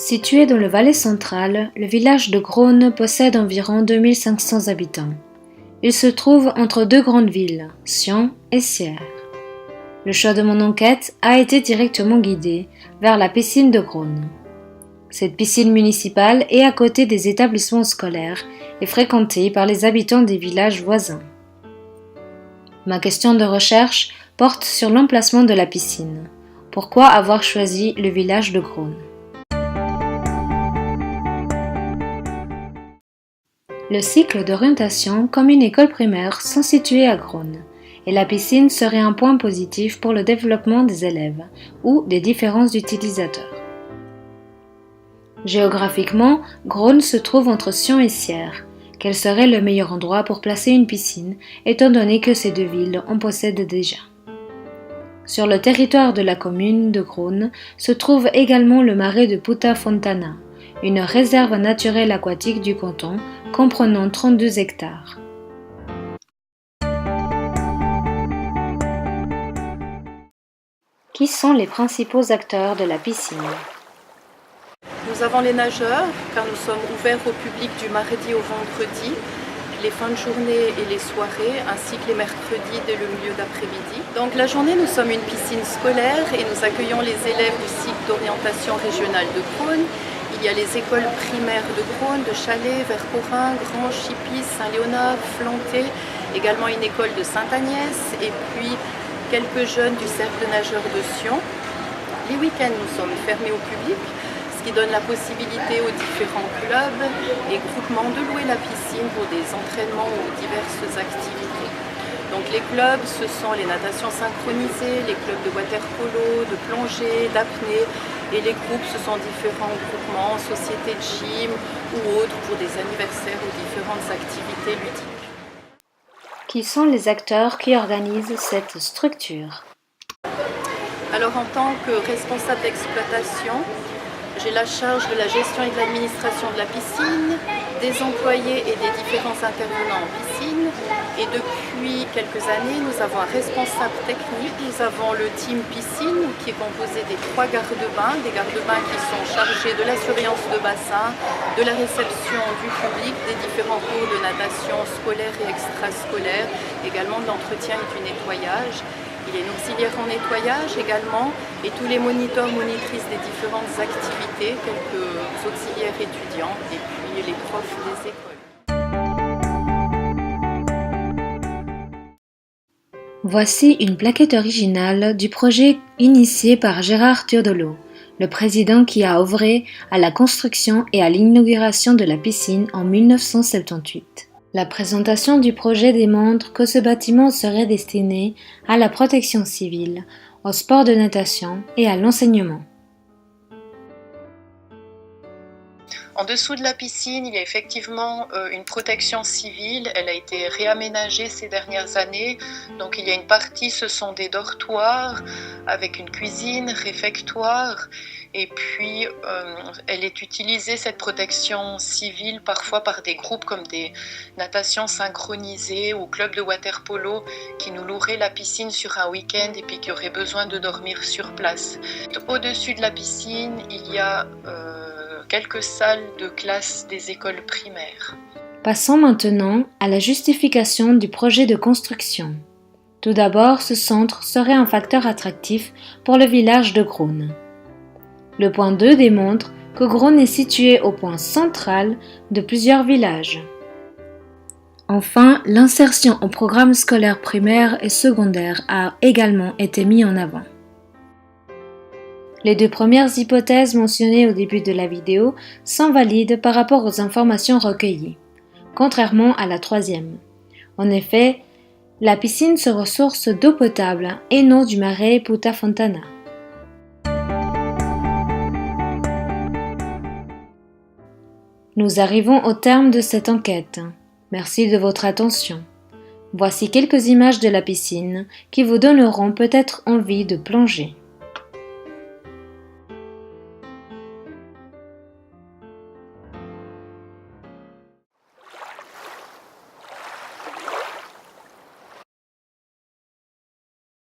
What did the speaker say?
Situé dans le Valais central, le village de Grosne possède environ 2500 habitants. Il se trouve entre deux grandes villes, Sion et Sierre. Le choix de mon enquête a été directement guidé vers la piscine de Grosne. Cette piscine municipale est à côté des établissements scolaires et fréquentée par les habitants des villages voisins. Ma question de recherche porte sur l'emplacement de la piscine. Pourquoi avoir choisi le village de Grosne ? Le cycle d'orientation comme une école primaire sont situés à Grosne et la piscine serait un point positif pour le développement des élèves ou des différents utilisateurs. Géographiquement, Grosne se trouve entre Sion et Sierre. Quel serait le meilleur endroit pour placer une piscine étant donné que ces deux villes en possèdent déjà ? Sur le territoire de la commune de Grosne se trouve également le marais de Puta Fontana, une réserve naturelle aquatique du canton comprenant 32 hectares. Qui sont les principaux acteurs de la piscine ? Nous avons les nageurs, car nous sommes ouverts au public du mardi au vendredi, les fins de journée et les soirées, ainsi que les mercredis dès le milieu d'après-midi. Donc la journée, nous sommes une piscine scolaire et nous accueillons les élèves du cycle d'orientation régionale de Grosne. Il y a les écoles primaires de Grosne, de Chalais, Vercorin, Grand, Chipis, Saint-Léonard, Flanté, également une école de Sainte-Agnès et puis quelques jeunes du cercle de nageurs de Sion. Les week-ends, nous sommes fermés au public, ce qui donne la possibilité aux différents clubs et groupements de louer la piscine pour des entraînements ou diverses activités. Donc les clubs, ce sont les natations synchronisées, les clubs de water-polo, de plongée, d'apnée, et les groupes, ce sont différents groupements, sociétés de gym ou autres pour des anniversaires ou différentes activités ludiques. Qui sont les acteurs qui organisent cette structure ? Alors en tant que responsable d'exploitation, j'ai la charge de la gestion et de l'administration de la piscine, des employés et des différents intervenants en piscine. Et depuis quelques années, nous avons un responsable technique. Nous avons le team piscine qui est composé des 3 gardes-bains, des gardes-bains qui sont chargés de la surveillance de bassin, de la réception du public, des différents cours de natation scolaire et extrascolaire, également de l'entretien et du nettoyage. Il y a une auxiliaire en nettoyage également et tous les moniteurs, monitrices des différentes activités, quelques auxiliaires étudiants et puis les profs des écoles. Voici une plaquette originale du projet initié par Gérard Teodolo, le président qui a œuvré à la construction et à l'inauguration de la piscine en 1978. La présentation du projet démontre que ce bâtiment serait destiné à la protection civile, au sport de natation et à l'enseignement. En dessous de la piscine, il y a effectivement une protection civile. Elle a été réaménagée ces dernières années. Donc il y a une partie, ce sont des dortoirs avec une cuisine, réfectoire. Et puis elle est utilisée, cette protection civile, parfois par des groupes comme des natations synchronisées ou clubs de water-polo qui nous loueraient la piscine sur un week-end et puis qui auraient besoin de dormir sur place. Au-dessus de la piscine, il y a quelques salles de classe des écoles primaires. Passons maintenant à la justification du projet de construction. Tout d'abord, ce centre serait un facteur attractif pour le village de Grosne. Le point 2 démontre que Grosne est situé au point central de plusieurs villages. Enfin, l'insertion au programme scolaire primaire et secondaire a également été mise en avant. Les 2 premières hypothèses mentionnées au début de la vidéo sont valides par rapport aux informations recueillies, contrairement à la 3e. En effet, la piscine se ressource d'eau potable et non du marais Puta Fontana. Nous arrivons au terme de cette enquête. Merci de votre attention. Voici quelques images de la piscine qui vous donneront peut-être envie de plonger.